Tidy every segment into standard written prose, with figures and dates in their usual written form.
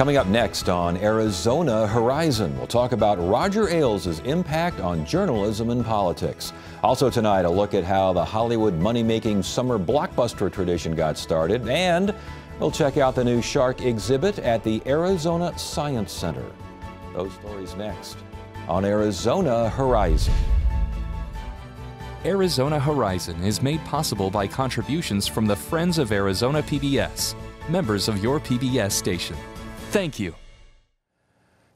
Coming up next on Arizona Horizon, we'll talk about Roger Ailes' impact on journalism and politics. Also tonight, a look at how the Hollywood money-making summer blockbuster tradition got started, and we'll check out the new shark exhibit at the Arizona Science Center. Those stories next on Arizona Horizon. Arizona Horizon is made possible by contributions from the Friends of Arizona PBS, members of your PBS station. Thank you.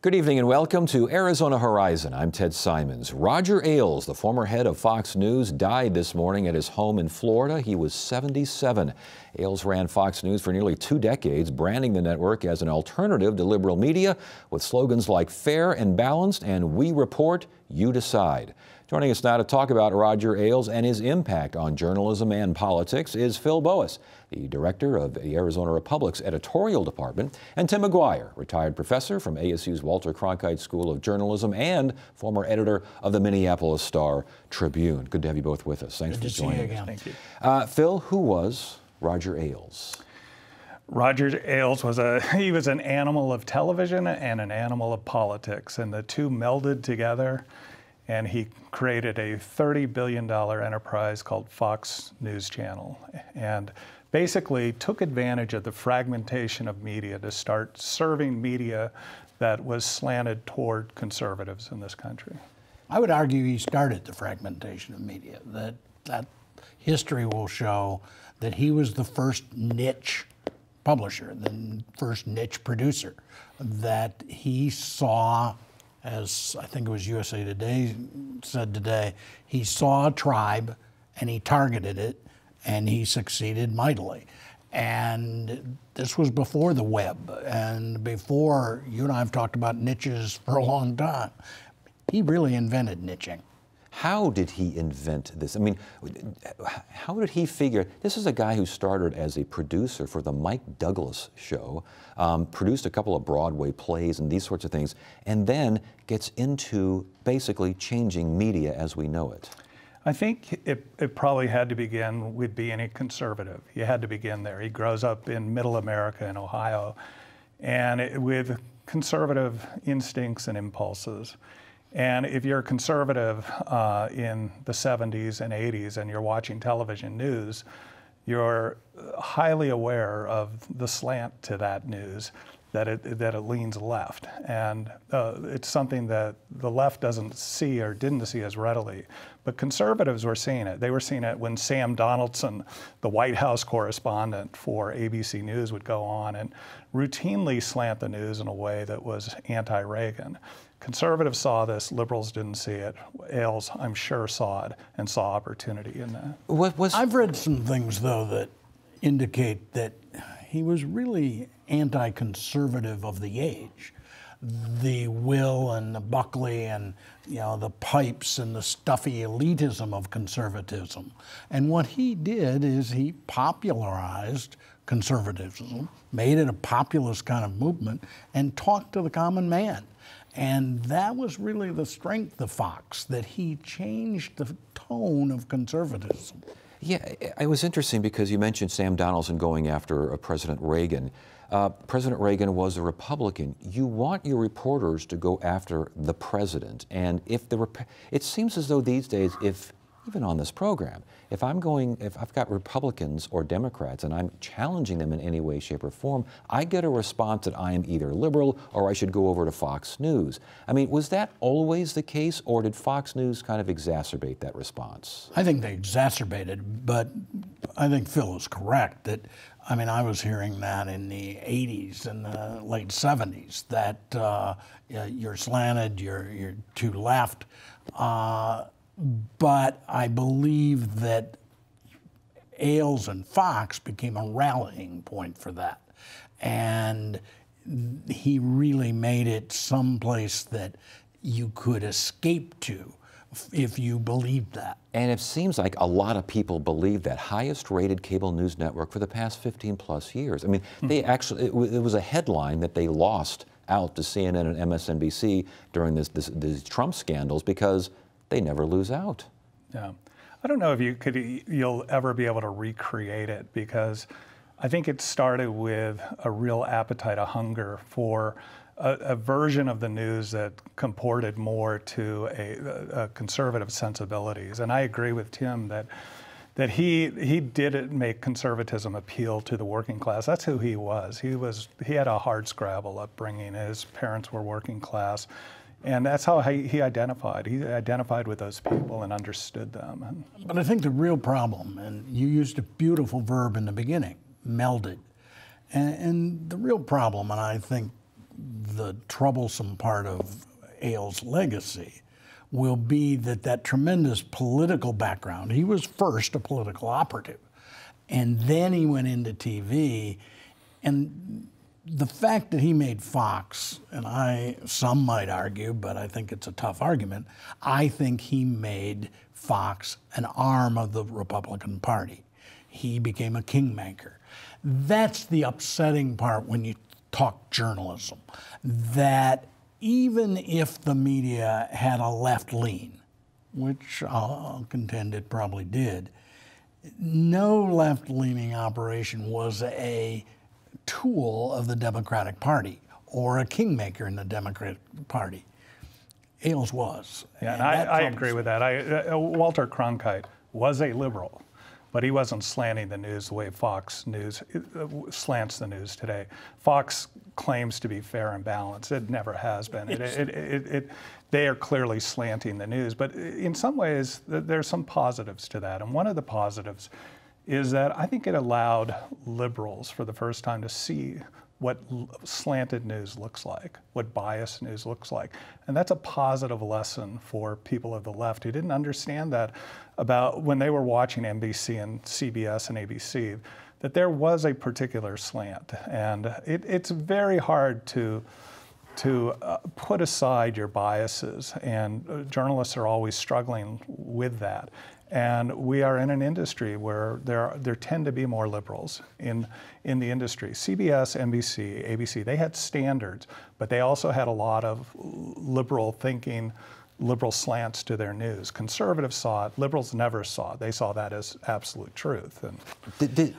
Good evening and welcome to Arizona Horizon. I'm Ted Simons. Roger Ailes, the former head of Fox News, died this morning at his home in Florida. He was 77. Ailes ran Fox News for nearly 2 decades, branding the network as an alternative to liberal media with slogans like fair and balanced and we report, you decide. Joining us now to talk about Roger Ailes and his impact on journalism and politics is Phil Boas, the director of the Arizona Republic's editorial department, and Tim McGuire, retired professor from ASU's Walter Cronkite School of Journalism and former editor of the Minneapolis Star-Tribune. Good to have you both with us. Thanks for joining us. Thank you. Phil, who was Roger Ailes? Roger Ailes was an animal of television and an animal of politics, and the two melded together. And he created a $30 billion enterprise called Fox News Channel, and basically took advantage of the fragmentation of media to start serving media that was slanted toward conservatives in this country. I would argue he started the fragmentation of media, that history will show that he was the first niche publisher, the first niche producer, that he saw, as I think it was USA Today said today, he saw a tribe and he targeted it and he succeeded mightily. And this was before the web and before, you and I have talked about niches for a long time. He really invented niching. How did he invent this? I mean, how did he figure? This is a guy who started as a producer for the Mike Douglas show, produced a couple of Broadway plays and these sorts of things, and then gets into basically changing media as we know it. I think it probably had to begin with being a conservative. You had to begin there. He grows up in middle America in Ohio, and with conservative instincts and impulses. And if you're a conservative in the 70s and 80s and you're watching television news, you're highly aware of the slant to that news, that it leans left. And it's something that the left doesn't see or didn't see as readily. But conservatives were seeing it. They were seeing it when Sam Donaldson, the White House correspondent for ABC News, would go on and routinely slant the news in a way that was anti-Reagan. Conservatives saw this, liberals didn't see it. Ailes, I'm sure, saw it and saw opportunity in that. I've read some things, though, that indicate that he was really anti-conservative of the age. The Will and the Buckley and, you know, the pipes and the stuffy elitism of conservatism. And what he did is he popularized conservatism, made it a populist kind of movement, and talked to the common man. And that was really the strength of Fox, that he changed the tone of conservatism. Yeah, it was interesting because you mentioned Sam Donaldson going after President Reagan. President Reagan was a Republican. You want your reporters to go after the president. And it seems as though these days, even on this program, if I've got Republicans or Democrats and I'm challenging them in any way, shape, or form, I get a response that I am either liberal or I should go over to Fox News. I mean, was that always the case, or did Fox News kind of exacerbate that response? I think they exacerbated, but I think Phil is correct that, I mean, I was hearing that in the 80s and the late 70s, that you're slanted, you're too left. But I believe that Ailes and Fox became a rallying point for that. And he really made it someplace that you could escape to if you believed that. And it seems like a lot of people believe that. Highest rated cable news network for the past 15 plus years. I mean, they actually, it was a headline that they lost out to CNN and MSNBC during these Trump scandals because they never lose out. Yeah, I don't know if you'll ever be able to recreate it, because I think it started with a real appetite, a hunger for a version of the news that comported more to a conservative sensibilities. And I agree with Tim that he did make conservatism appeal to the working class. That's who he was. He had a hardscrabble upbringing. His parents were working class. And that's how he identified. He identified with those people and understood them. But I think the real problem, and you used a beautiful verb in the beginning, melded. And the real problem, and I think the troublesome part of Ailes' legacy, will be that tremendous political background. He was first a political operative, and then he went into TV. And the fact that he made Fox, and some might argue, but I think it's a tough argument, I think he made Fox an arm of the Republican Party. He became a kingmaker. That's the upsetting part when you talk journalism, that even if the media had a left lean, which I'll contend it probably did, no left-leaning operation was a tool of the Democratic Party or a kingmaker in the Democratic Party. Ailes was. Yeah, and I agree with that. Walter Cronkite was a liberal, but he wasn't slanting the news the way Fox News slants the news today. Fox claims to be fair and balanced. It never has been. They are clearly slanting the news, but in some ways, there's some positives to that. And one of the positives is that I think it allowed liberals for the first time to see what slanted news looks like, what biased news looks like. And that's a positive lesson for people of the left who didn't understand that about when they were watching NBC and CBS and ABC, that there was a particular slant. And it's very hard to put aside your biases, and journalists are always struggling with that. And we are in an industry where there tend to be more liberals in the industry. CBS, NBC, ABC, they had standards, but they also had a lot of liberal thinking, liberal slants to their news. Conservatives saw it, liberals never saw it. They saw that as absolute truth. And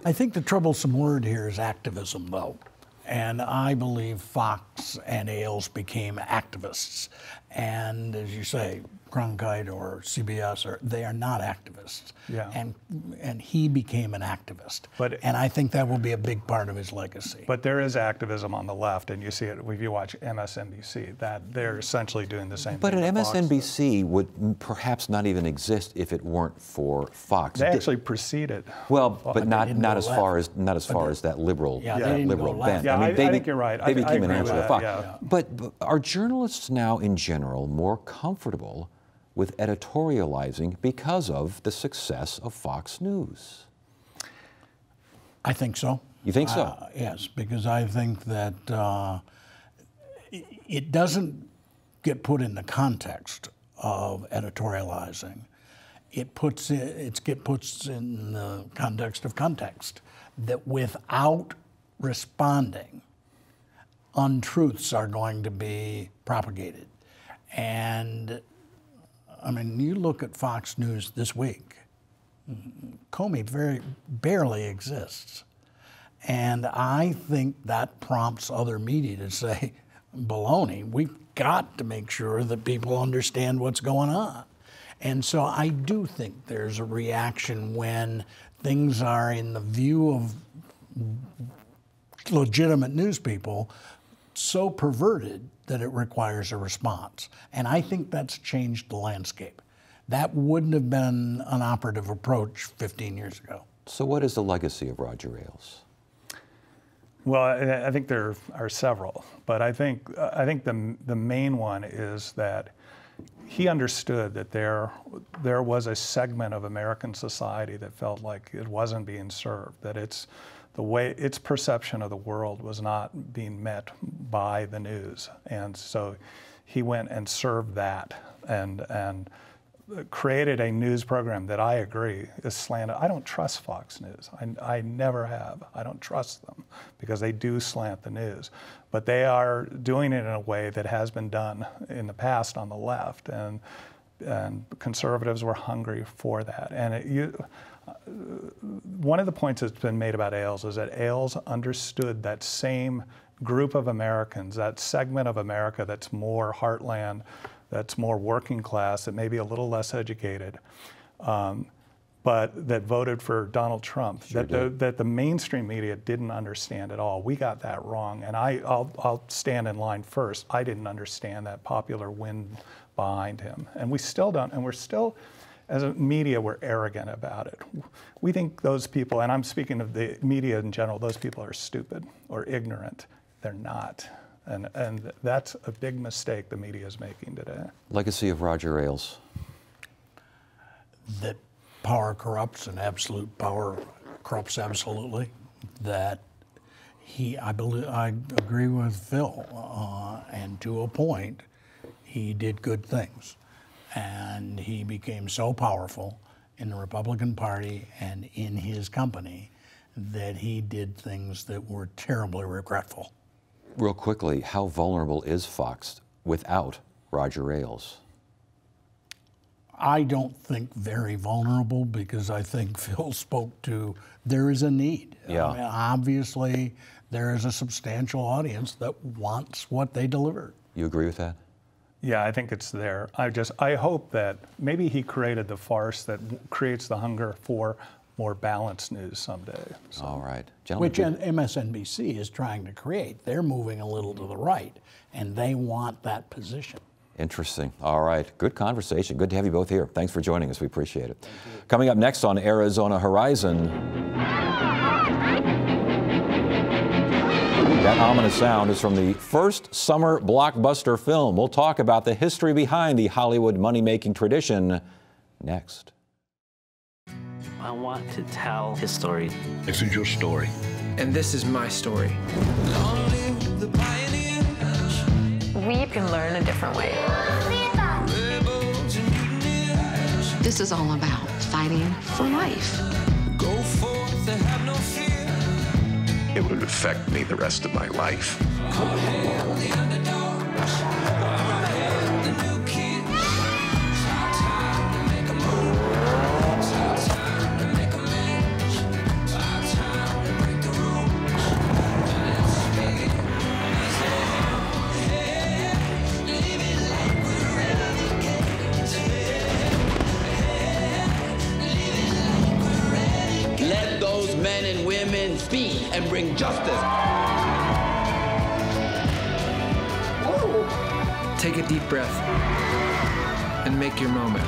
I think the troublesome word here is activism, though. And I believe Fox and Ailes became activists. And as you say, Cronkite or CBS, they are not activists. Yeah. And he became an activist. And I think that will be a big part of his legacy. But there is activism on the left, and you see it if you watch MSNBC, that they're essentially doing the same thing. But an MSNBC would perhaps not even exist if it weren't for Fox. They actually preceded. Well, but not as far as that liberal bent. Yeah, I think you're right. They became an answer to Fox. Yeah. But are journalists now, in general, more comfortable with editorializing because of the success of Fox News? I think so. You think so? Yes, because I think that it doesn't get put in the context of editorializing. It puts in the context of context, that without responding, untruths are going to be propagated. And I mean, you look at Fox News this week, Comey barely exists. And I think that prompts other media to say, baloney, we've got to make sure that people understand what's going on. And so I do think there's a reaction when things are in the view of legitimate news people so perverted that it requires a response. And I think that's changed the landscape. That wouldn't have been an operative approach 15 years ago. So what is the legacy of Roger Ailes? Well, I think there are several, but I think the main one is that he understood that there was a segment of American society that felt like it wasn't being served, that its perception of the world was not being met by the news. And so he went and served that and created a news program that I agree is slanted. I don't trust Fox News. I never have. I don't trust them because they do slant the news. But they are doing it in a way that has been done in the past on the left, and conservatives were hungry for that. And one of the points that's been made about Ailes is that Ailes understood that same group of Americans, that segment of America that's more heartland, that's more working class, that may be a little less educated, but that voted for Donald Trump, that the mainstream media didn't understand at all. We got that wrong, and I'll stand in line first. I didn't understand that popular wind behind him, and we still don't, and we're still, as a media, we're arrogant about it. We think those people, and I'm speaking of the media in general, those people are stupid or ignorant. They're not. And that's a big mistake the media is making today. Legacy of Roger Ailes. That power corrupts, and absolute power corrupts absolutely. That I agree with Phil, and to a point, he did good things. And he became so powerful in the Republican Party and in his company that he did things that were terribly regretful. Real quickly, how vulnerable is Fox without Roger Ailes? I don't think very vulnerable, because I think Phil spoke to, there is a need. Yeah. I mean, obviously, there is a substantial audience that wants what they deliver. You agree with that? Yeah, I think it's there. I hope that maybe he created the farce that creates the hunger for more balanced news someday. So. All right. Gentlemen, Which MSNBC is trying to create. They're moving a little to the right, and they want that position. interesting. All right. Good conversation. Good to have you both here. Thanks for joining us. We appreciate it. Coming up next on Arizona Horizon. That ominous sound is from the first summer blockbuster film. We'll talk about the history behind the Hollywood money-making tradition next. I want to tell his story. This is your story. And this is my story. We can learn a different way. This is all about fighting for life. It would affect me the rest of my life. Let those men and women speak and bring justice. Take a deep breath and make your moment.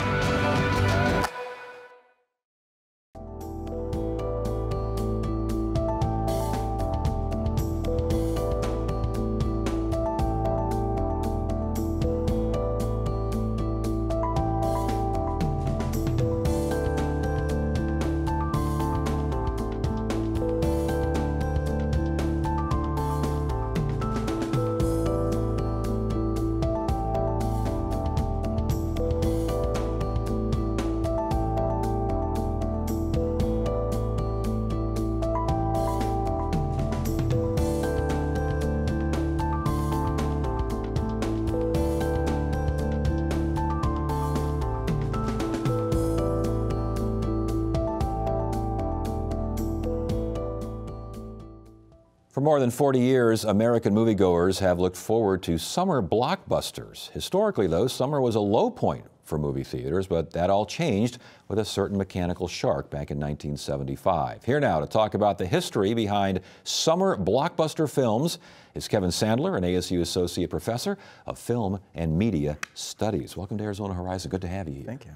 For more than 40 years, American moviegoers have looked forward to summer blockbusters. Historically, though, summer was a low point for movie theaters, but that all changed with a certain mechanical shark back in 1975. Here now to talk about the history behind summer blockbuster films is Kevin Sandler, an ASU Associate Professor of Film and Media Studies. Welcome to Arizona Horizon. Good to have you here. Thank you.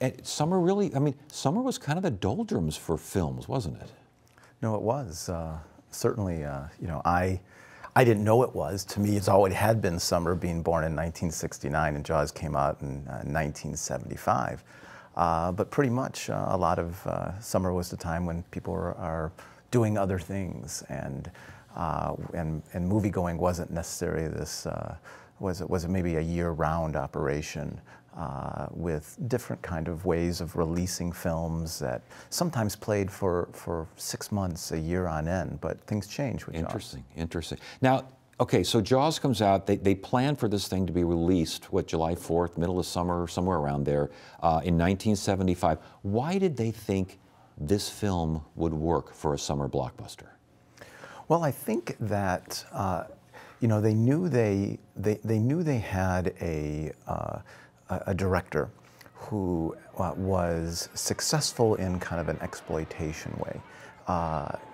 And summer really, summer was kind of the doldrums for films, wasn't it? No, it was. Certainly, you know, I didn't know it was. To me, it's always had been summer, being born in 1969, and Jaws came out in 1975. But pretty much a lot of summer was the time when people are doing other things, and movie-going wasn't necessarily this, was maybe a year-round operation. With different kind of ways of releasing films that sometimes played for 6 months, a year on end, but things change with Jaws. Interesting, interesting. Now, Okay, so Jaws comes out. They plan for this thing to be released, what, July 4th, middle of summer, somewhere around there, in 1975. Why did they think this film would work for a summer blockbuster? Well, I think that you know, they knew they had a director who was successful in kind of an exploitation way.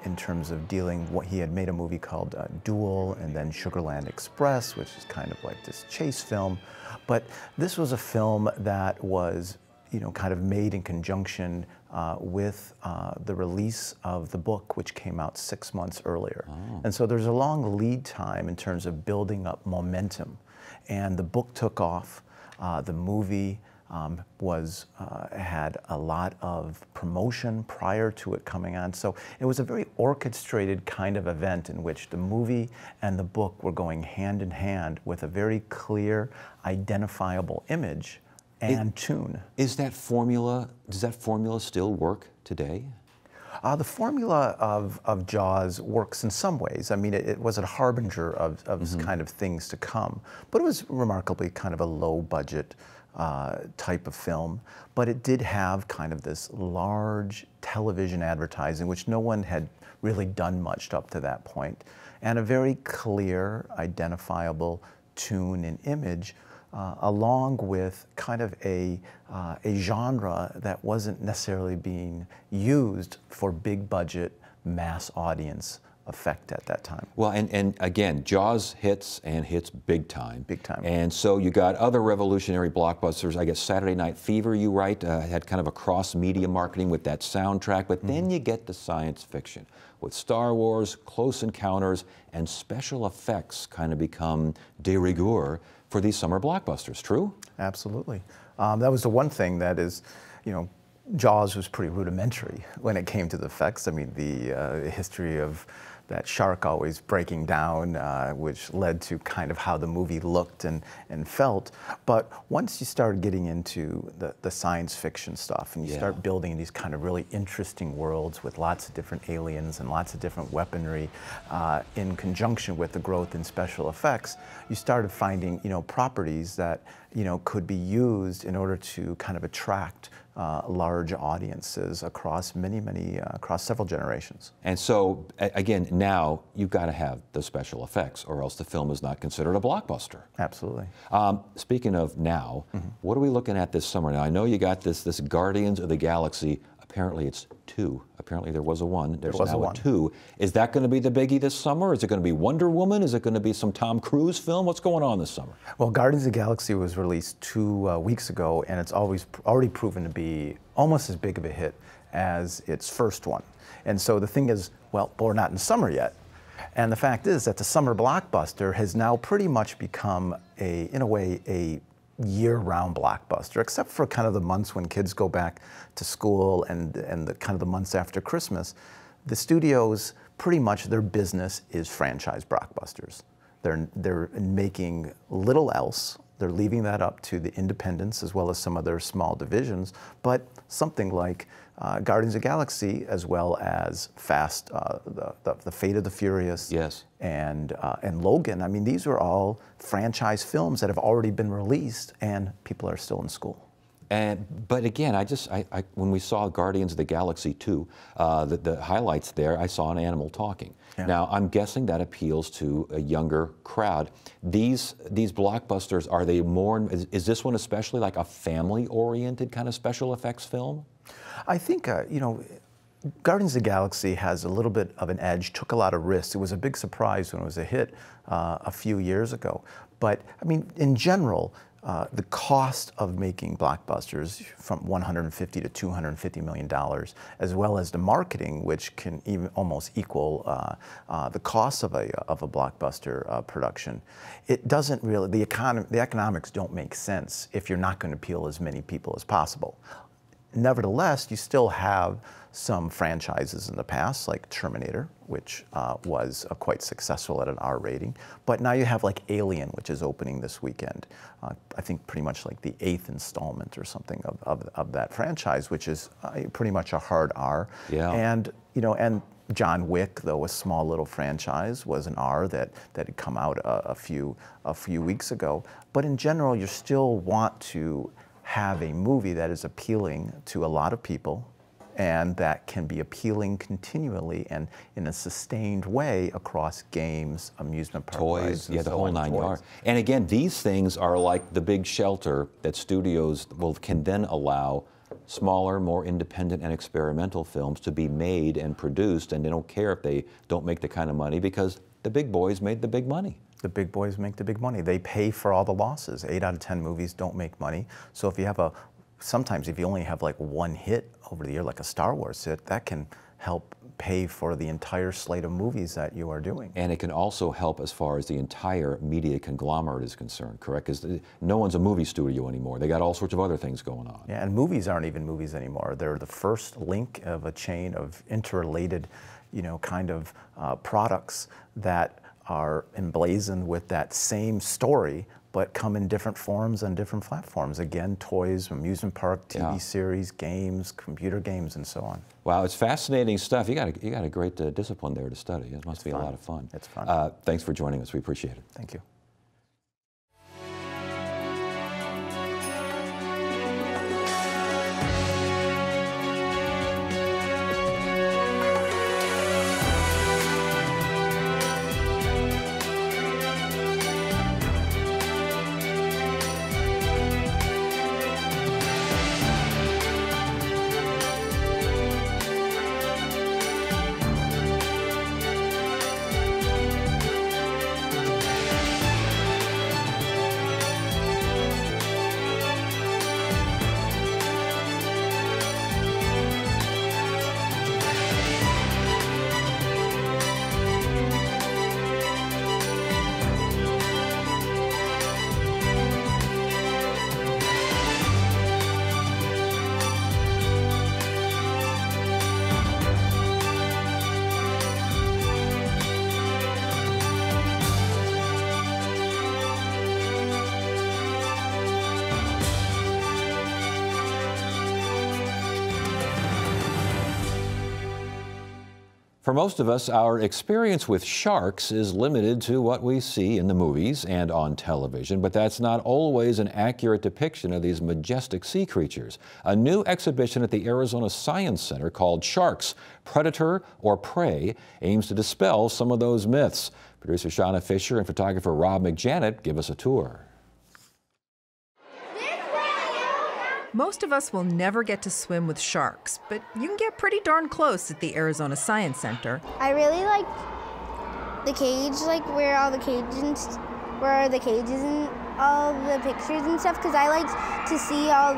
In terms of dealing, he had made a movie called Duel and then Sugarland Express, which is kind of like this chase film. But this was a film that was, you know, kind of made in conjunction with the release of the book, which came out 6 months earlier. Oh. And so there's a long lead time in terms of building up momentum. And the book took off. The movie had a lot of promotion prior to it coming on. So it was a very orchestrated kind of event in which the movie and the book were going hand in hand with a very clear, identifiable image and tune. Does that formula still work today? The formula of Jaws works in some ways. I mean, it was a harbinger of kind of things to come, but it was remarkably kind of a low budget type of film, but it did have kind of this large television advertising, which no one had really done much up to that point, and a very clear, identifiable tune and image, along with kind of a genre that wasn't necessarily being used for big budget, mass audience effect at that time. Well, and again, Jaws hits and hits big time. Big time. And so you got other revolutionary blockbusters. I guess Saturday Night Fever, you write, had kind of a cross-media marketing with that soundtrack, but then you get the science fiction. With Star Wars, Close Encounters, and special effects kind of become de rigueur for these summer blockbusters, true? Absolutely. That was the one thing that is, you know, Jaws was pretty rudimentary when it came to the effects. I mean, the history of that shark always breaking down, which led to kind of how the movie looked and felt. But once you start getting into the science fiction stuff and you start building these kind of really interesting worlds with lots of different aliens and lots of different weaponry in conjunction with the growth in special effects, you started finding, you know, properties that, you know, could be used in order to kind of attract large audiences across across several generations. And so, again, now you've got to have the special effects, or else the film is not considered a blockbuster. Absolutely. Speaking of now, what are we looking at this summer? Now, I know you got this Guardians of the Galaxy. Apparently it's 2. Apparently there was a 1. There's now a 2. Is that going to be the biggie this summer? Is it going to be Wonder Woman? Is it going to be some Tom Cruise film? What's going on this summer? Well, Guardians of the Galaxy was released 2 weeks ago, and it's already proven to be almost as big of a hit as its first one. And so the thing is, well, we're not in summer yet. And the fact is that the summer blockbuster has now pretty much become, in a way, a year-round blockbuster, except for kind of the months when kids go back to school and the kind of the months after Christmas. The studios, pretty much their business is franchise blockbusters. They're making little else. They're leaving that up to the independents as well as some of their small divisions, but something like Guardians of the Galaxy, as well as the Fate of the Furious, and Logan. I mean, these are all franchise films that have already been released, and people are still in school. But again, when we saw Guardians of the Galaxy 2, the highlights there, I saw an animal talking. Yeah. Now, I'm guessing that appeals to a younger crowd. These blockbusters, are they more, is this one especially like a family-oriented kind of special effects film? I think, you know, Guardians of the Galaxy has a little bit of an edge, took a lot of risks. It was a big surprise when it was a hit a few years ago. But, I mean, in general, the cost of making blockbusters from $150 to $250 million, as well as the marketing, which can even almost equal the cost of a blockbuster production, it doesn't really, the economics don't make sense if you're not going to appeal as many people as possible. nevertheless, you still have some franchises in the past, like Terminator, which was quite successful at an R rating. But now you have like Alien, which is opening this weekend. I think pretty much like the 8th installment or something of that franchise, which is pretty much a hard R. Yeah. And and John Wick, though a small little franchise, was an R that had come out a few weeks ago. But in general, you still want to have a movie that is appealing to a lot of people, and that can be appealing continually and in a sustained way across games, amusement park toys, rides, and yeah, the so whole on, 9 toys. yards. And again, these things are like the big shelter that studios can then allow smaller, more independent and experimental films to be made and produced, and they don't care if they don't make the kind of money because the big boys made the big money. The big boys make the big money. They pay for all the losses. 8 out of 10 movies don't make money. So if you have sometimes if you only have like one hit over the year, like a Star Wars hit, that can help pay for the entire slate of movies that you are doing. And it can also help as far as the entire media conglomerate is concerned, correct? Because no one's a movie studio anymore. They got all sorts of other things going on. Yeah, and movies aren't even movies anymore. They're the first link of a chain of interrelated, kind of products that are emblazoned with that same story, but come in different forms on different platforms. Again, toys, amusement park, TV series, games, computer games, and so on. Wow, it's fascinating stuff. You got a great discipline there to study. It must be a lot of fun. It's fun. Thanks for joining us. We appreciate it. Thank you. For most of us, our experience with sharks is limited to what we see in the movies and on television, but that's not always an accurate depiction of these majestic sea creatures. A new exhibition at the Arizona Science Center called Sharks, Predator or Prey aims to dispel some of those myths. Producer Shauna Fisher and photographer Rob McJanet give us a tour. Most of us will never get to swim with sharks, but you can get pretty darn close at the Arizona Science Center. I really like the cage, like where are the cages and all the pictures and stuff, because I like to see all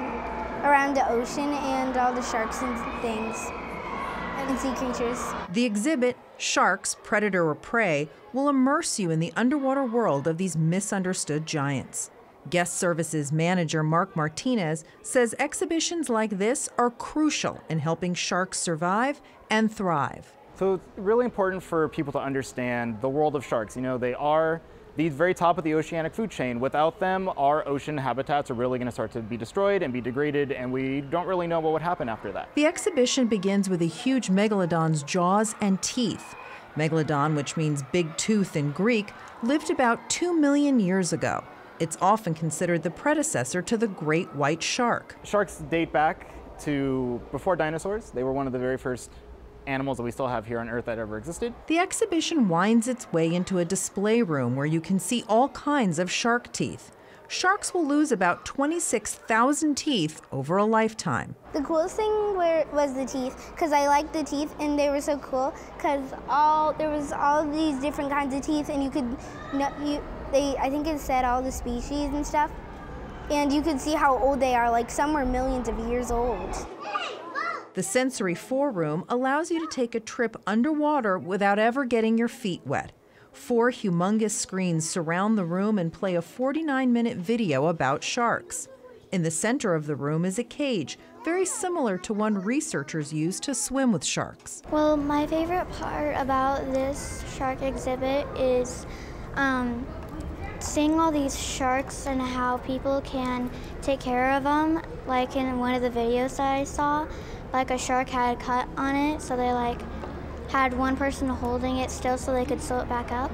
around the ocean and all the sharks and things and sea creatures. The exhibit, Sharks, Predator or Prey, will immerse you in the underwater world of these misunderstood giants. Guest Services Manager Mark Martinez says exhibitions like this are crucial in helping sharks survive and thrive. So it's really important for people to understand the world of sharks. You know, they are the very top of the oceanic food chain. Without them, our ocean habitats are really going to start to be destroyed and be degraded, and we don't really know what would happen after that. The exhibition begins with a huge megalodon's jaws and teeth. Megalodon, which means big tooth in Greek, lived about 2 million years ago. It's often considered the predecessor to the great white shark. Sharks date back to before dinosaurs. They were one of the very first animals that we still have here on Earth that ever existed. The exhibition winds its way into a display room where you can see all kinds of shark teeth. Sharks will lose about 26,000 teeth over a lifetime. The coolest thing was the teeth, because I liked the teeth and they were so cool, because there was all these different kinds of teeth, and you could, I think it said all the species and stuff, and you could see how old they are, like some are millions of years old. The Sensory 4 room allows you to take a trip underwater without ever getting your feet wet. 4 humongous screens surround the room and play a 49-minute video about sharks. In the center of the room is a cage, very similar to one researchers use to swim with sharks. Well, my favorite part about this shark exhibit is seeing all these sharks and how people can take care of them. Like in one of the videos that I saw, like a shark had a cut on it, so they had one person holding it still so they could sew it back up.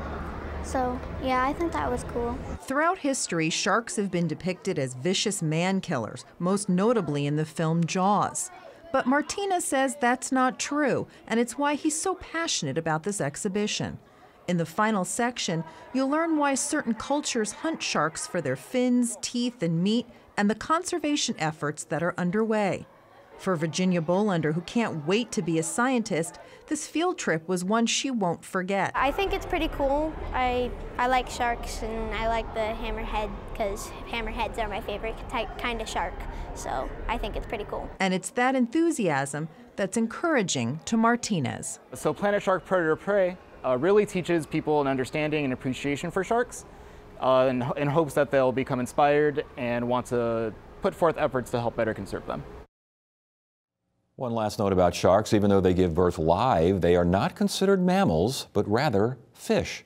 So yeah, I think that was cool. Throughout history, sharks have been depicted as vicious man-killers, most notably in the film Jaws. But Martinez says that's not true, and it's why he's so passionate about this exhibition. In the final section, you'll learn why certain cultures hunt sharks for their fins, teeth, and meat, and the conservation efforts that are underway. For Virginia Bolander, who can't wait to be a scientist, this field trip was one she won't forget. I think it's pretty cool. I like sharks and I like the hammerhead because hammerheads are my favorite kind of shark. So I think it's pretty cool. And it's that enthusiasm that's encouraging to Martinez. So Planet Shark Predator Prey really teaches people an understanding and appreciation for sharks in hopes that they'll become inspired and want to put forth efforts to help better conserve them. One last note about sharks. Even though they give birth live, they are not considered mammals, but rather fish.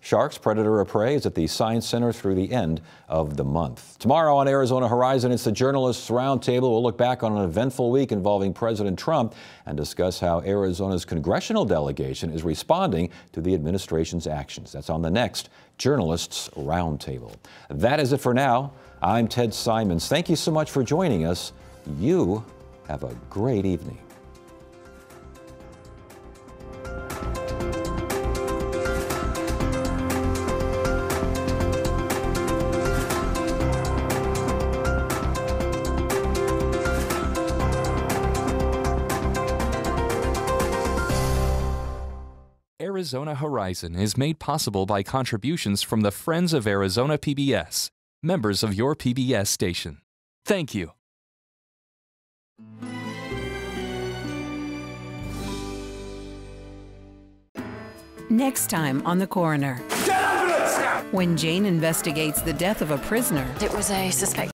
Sharks, Predator or Prey is at the Science Center through the end of the month. Tomorrow on Arizona Horizon, it's the Journalists Roundtable. We'll look back on an eventful week involving President Trump and discuss how Arizona's congressional delegation is responding to the administration's actions. That's on the next Journalists Roundtable. That is it for now. I'm Ted Simons. Thank you so much for joining us. You have a great evening. Arizona Horizon is made possible by contributions from the Friends of Arizona PBS, members of your PBS station. Thank you. Next time on The Coroner. When Jane investigates the death of a prisoner. It was a suspect.